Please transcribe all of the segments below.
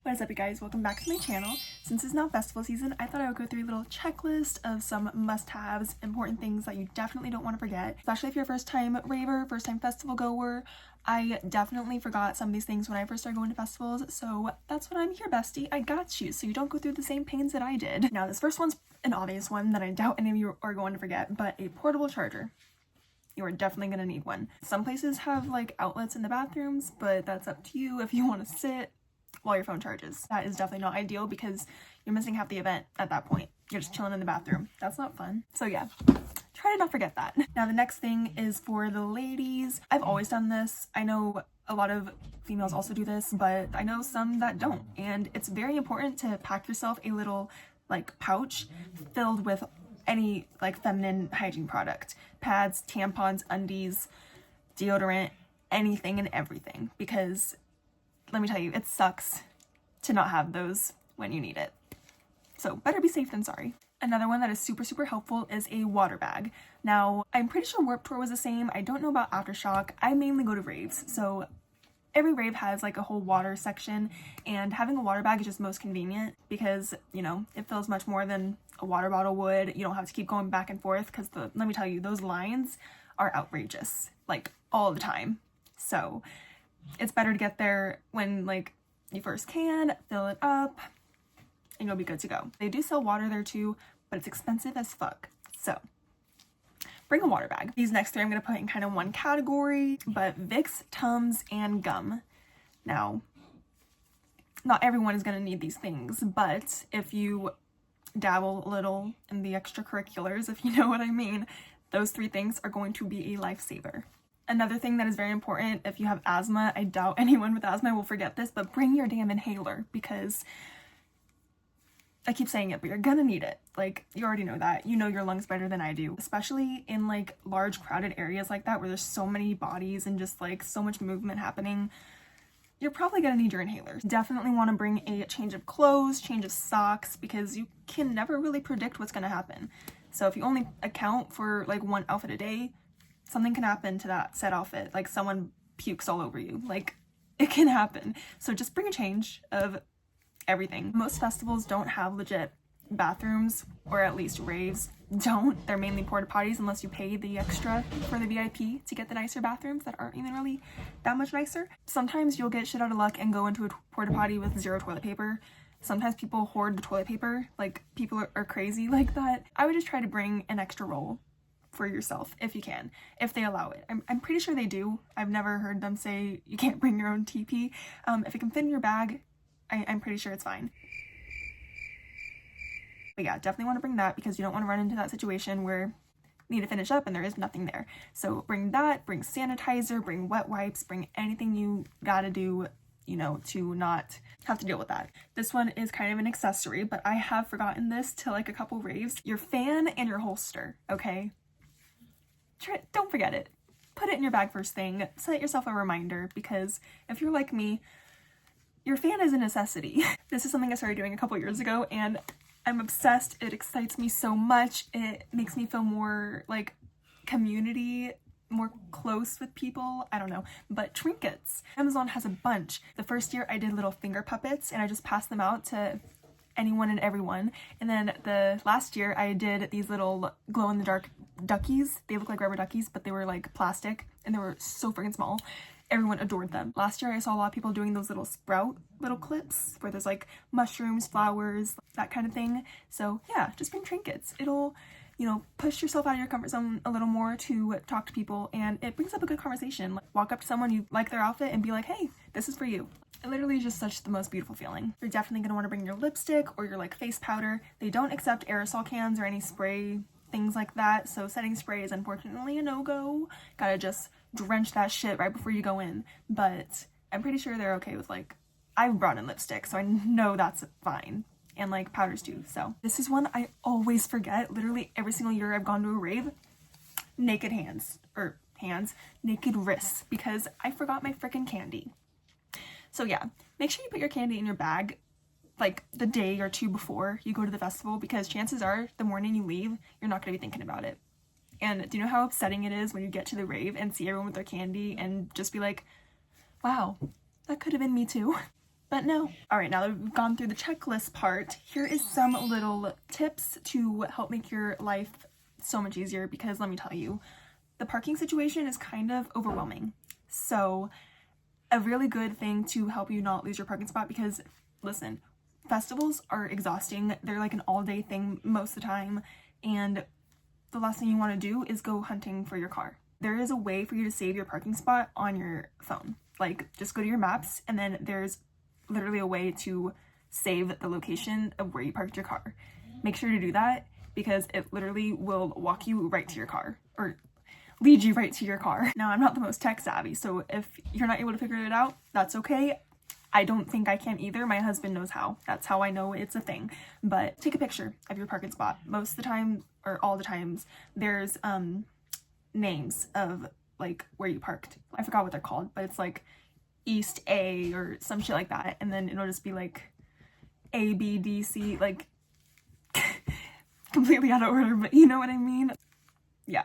What is up, you guys? Welcome back to my channel. Since it's now festival season, I thought I would go through a little checklist of some must-haves, important things that you definitely don't want to forget, especially if you're a first-time raver, first-time festival goer. I definitely forgot some of these things when I first started going to festivals, so that's what I'm here, bestie. I got you, so you don't go through the same pains that I did. Now, this first one's an obvious one that I doubt any of you are going to forget, but a portable charger. You are definitely going to need one. Some places have like outlets in the bathrooms, but that's up to you if you want to sit while your phone charges. That is definitely not ideal because you're missing half the event at that point. You're just chilling in the bathroom. That's not fun. So yeah, try to not forget that. Now the next thing is for the ladies. I've always done this. I know a lot of females also do this, but I know some that don't. And it's very important to pack yourself a little like pouch filled with any like feminine hygiene product. Pads, tampons, undies, deodorant, anything and everything. Because let me tell you, it sucks to not have those when you need it. So better be safe than sorry. Another one that is super helpful is a water bag. Now, I'm pretty sure Warped Tour was the same. I don't know about Aftershock. I mainly go to raves. So every rave has like a whole water section, and having a water bag is just most convenient because, you know, it fills much more than a water bottle would. You don't have to keep going back and forth because let me tell you, those lines are outrageous, like all the time. So it's better to get there when like you first can, fill it up, and you'll be good to go. They do sell water there too, but it's expensive as fuck. So bring a water bag. These next three I'm gonna put in kind of one category, but Vicks, Tums, and gum. Now, not everyone is gonna need these things, but if you dabble a little in the extracurriculars, if you know what I mean, those three things are going to be a lifesaver. Another thing that is very important if you have asthma, I doubt anyone with asthma will forget this, but bring your damn inhaler because I keep saying it, but you're gonna need it. Like, you already know that. You know your lungs better than I do, especially in like large crowded areas like that where there's so many bodies and just like so much movement happening. You're probably gonna need your inhaler. Definitely want to bring a change of clothes, change of socks, because you can never really predict what's gonna happen. So if you only account for like one outfit a day, something can happen to that said outfit. Like someone pukes all over you. Like, it can happen. So just bring a change of everything. Most festivals don't have legit bathrooms, or at least raves don't. They're mainly porta potties unless you pay the extra for the VIP to get the nicer bathrooms that aren't even really that much nicer. Sometimes you'll get shit out of luck and go into a porta potty with zero toilet paper. Sometimes people hoard the toilet paper. Like, people are crazy like that. I would just try to bring an extra roll for yourself if you can, if they allow it. I'm pretty sure they do. I've never heard them say you can't bring your own TP. If it can fit in your bag, I'm pretty sure it's fine. But yeah, definitely want to bring that because you don't want to run into that situation where you need to finish up and there is nothing there. So bring that, bring sanitizer, bring wet wipes, bring anything you gotta do, you know, to not have to deal with that. This one is kind of an accessory, but I have forgotten this to like a couple raves. Your fan and your holster, okay? Don't forget it. Put it in your bag first thing. Set yourself a reminder because if you're like me, your fan is a necessity. This is something I started doing a couple years ago and I'm obsessed. It excites me so much. It makes me feel more like community, more close with people. I don't know, but trinkets. Amazon has a bunch. The first year I did little finger puppets and I just passed them out to anyone and everyone. And then the last year I did these little glow-in-the-dark duckies. They look like rubber duckies, but they were like plastic and they were so freaking small. Everyone adored them. Last year I saw a lot of people doing those little sprout little clips where there's like mushrooms, flowers, that kind of thing. So yeah, just bring trinkets. It'll, you know, push yourself out of your comfort zone a little more to talk to people, and it brings up a good conversation. Like, walk up to someone you like their outfit and be like, hey, this is for you. It literally is just such the most beautiful feeling. You're definitely gonna want to bring your lipstick or your like face powder. They don't accept aerosol cans or any spray things like that, so setting spray is unfortunately a no-go. Gotta just drench that shit right before you go in. But I'm pretty sure they're okay with like, I've brought in lipstick, so I know that's fine. And like powders too. So this is one I always forget. Literally every single year I've gone to a rave. Naked hands, or naked wrists, because I forgot my freaking candy. So yeah, make sure you put your candy in your bag like the day or two before you go to the festival, because chances are the morning you leave, you're not going to be thinking about it. And do you know how upsetting it is when you get to the rave and see everyone with their candy and just be like, wow, that could have been me too. But no. All right, now that we've gone through the checklist part, here is some little tips to help make your life so much easier, because let me tell you, the parking situation is kind of overwhelming. So a really good thing to help you not lose your parking spot, because listen, festivals are exhausting. They're like an all-day thing most of the time, and the last thing you want to do is go hunting for your car. There is a way for you to save your parking spot on your phone. Like, just go to your maps, and then there's literally a way to save the location of where you parked your car. Make sure to do that, because it literally will walk you right to your car, or lead you right to your car. Now, I'm not the most tech savvy, so if you're not able to figure it out, that's okay. I don't think I can either. My husband knows how. That's how I know it's a thing. But take a picture of your parking spot. Most of the time, or all the times, there's names of like where you parked. I forgot what they're called, but it's like East A or some shit like that. And then it'll just be like A, B, D, C, like completely out of order, but you know what I mean? Yeah,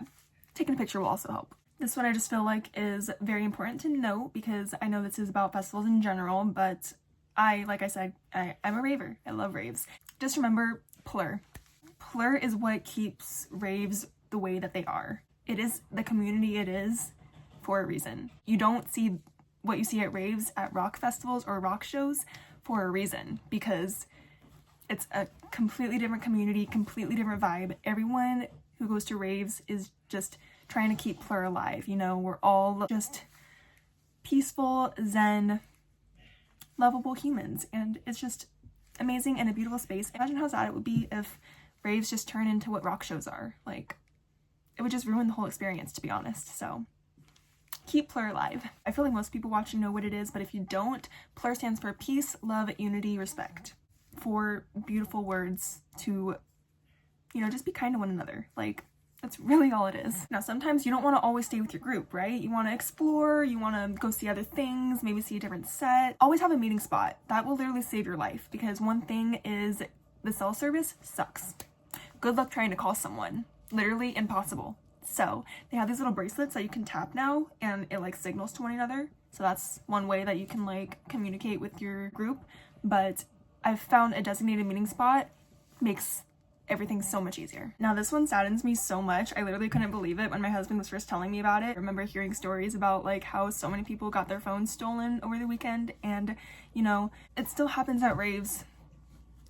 taking a picture will also help. This one I just feel like is very important to note, because I know this is about festivals in general, but like I said, I'm a raver. I love raves. Just remember plur. Plur is what keeps raves the way that they are. It is the community it is for a reason. You don't see what you see at raves at rock festivals or rock shows for a reason, because it's a completely different community, completely different vibe. Everyone who goes to raves is just trying to keep plur alive. You know, we're all just peaceful, zen, lovable humans, and it's just amazing and a beautiful space. Imagine how sad it would be if raves just turn into what rock shows are. Like, it would just ruin the whole experience, to be honest. So keep plur alive. I feel like most people watching know what it is, but if you don't, plur stands for peace, love, unity, respect. 4 beautiful words to, you know, just be kind to one another. Like, that's really all it is. Now, sometimes you don't want to always stay with your group, right? You want to explore, you want to go see other things, maybe see a different set. Always have a meeting spot. That will literally save your life, because one thing is the cell service sucks. Good luck trying to call someone. Literally impossible. So they have these little bracelets that you can tap now, and it like signals to one another. So that's one way that you can like communicate with your group. But I've found a designated meeting spot makes everything so much easier. Now, this one saddens me so much. I literally couldn't believe it when my husband was first telling me about it. I remember hearing stories about like how so many people got their phones stolen over the weekend, and you know, it still happens at raves.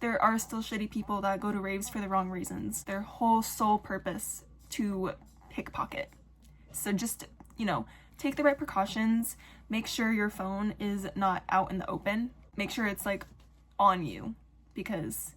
There are still shitty people that go to raves for the wrong reasons. Their whole sole purpose to pickpocket. So just, you know, take the right precautions. Make sure your phone is not out in the open. Make sure it's like on you, because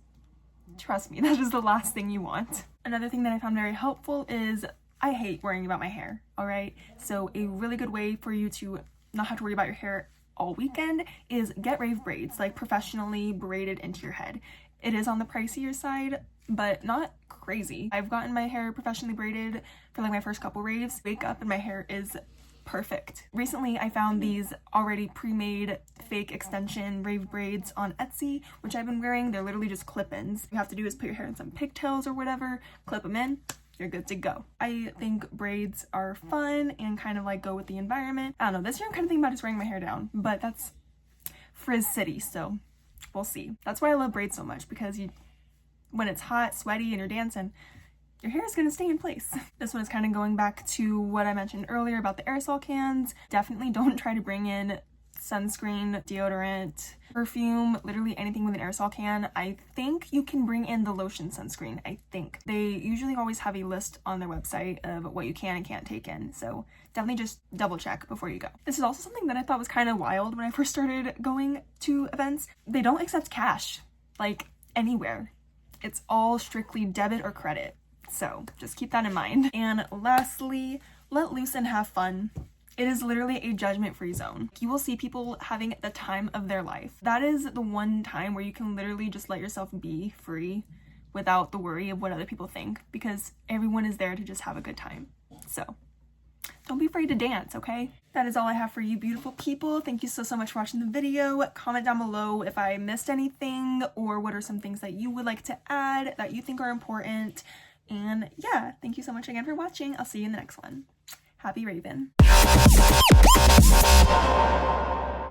trust me, that is the last thing you want. Another thing that I found very helpful is I hate worrying about my hair, all right? So a really good way for you to not have to worry about your hair all weekend is get rave braids, like professionally braided into your head. It is on the pricier side, but not crazy. I've gotten my hair professionally braided for like my first couple raves. Wake up and my hair is perfect. Recently, I found these already pre-made fake extension rave braids on Etsy, which I've been wearing. They're literally just clip-ins. You have to do is put your hair in some pigtails or whatever, clip them in, you're good to go. I think braids are fun and kind of like go with the environment. I don't know, this year I'm kind of thinking about just wearing my hair down, but that's Frizz City, so we'll see. That's why I love braids so much, because when it's hot, sweaty, and you're dancing, your hair is going to stay in place. This one is kind of going back to what I mentioned earlier about the aerosol cans. Definitely don't try to bring in sunscreen, deodorant, perfume, literally anything with an aerosol can. I think you can bring in the lotion sunscreen, I think. They usually always have a list on their website of what you can and can't take in, so definitely just double check before you go. This is also something that I thought was kind of wild when I first started going to events. They don't accept cash, like anywhere. It's all strictly debit or credit. So just keep that in mind. And lastly, let loose and have fun. It is literally a judgment-free zone. You will see people having the time of their life. That is the one time where you can literally just let yourself be free without the worry of what other people think, because everyone is there to just have a good time. So don't be afraid to dance, okay? That is all I have for you beautiful people. Thank you so much for watching the video. Comment down below if I missed anything, or what are some things that you would like to add that you think are important. And yeah, thank you so much again for watching. I'll see you in the next one. Happy Raven.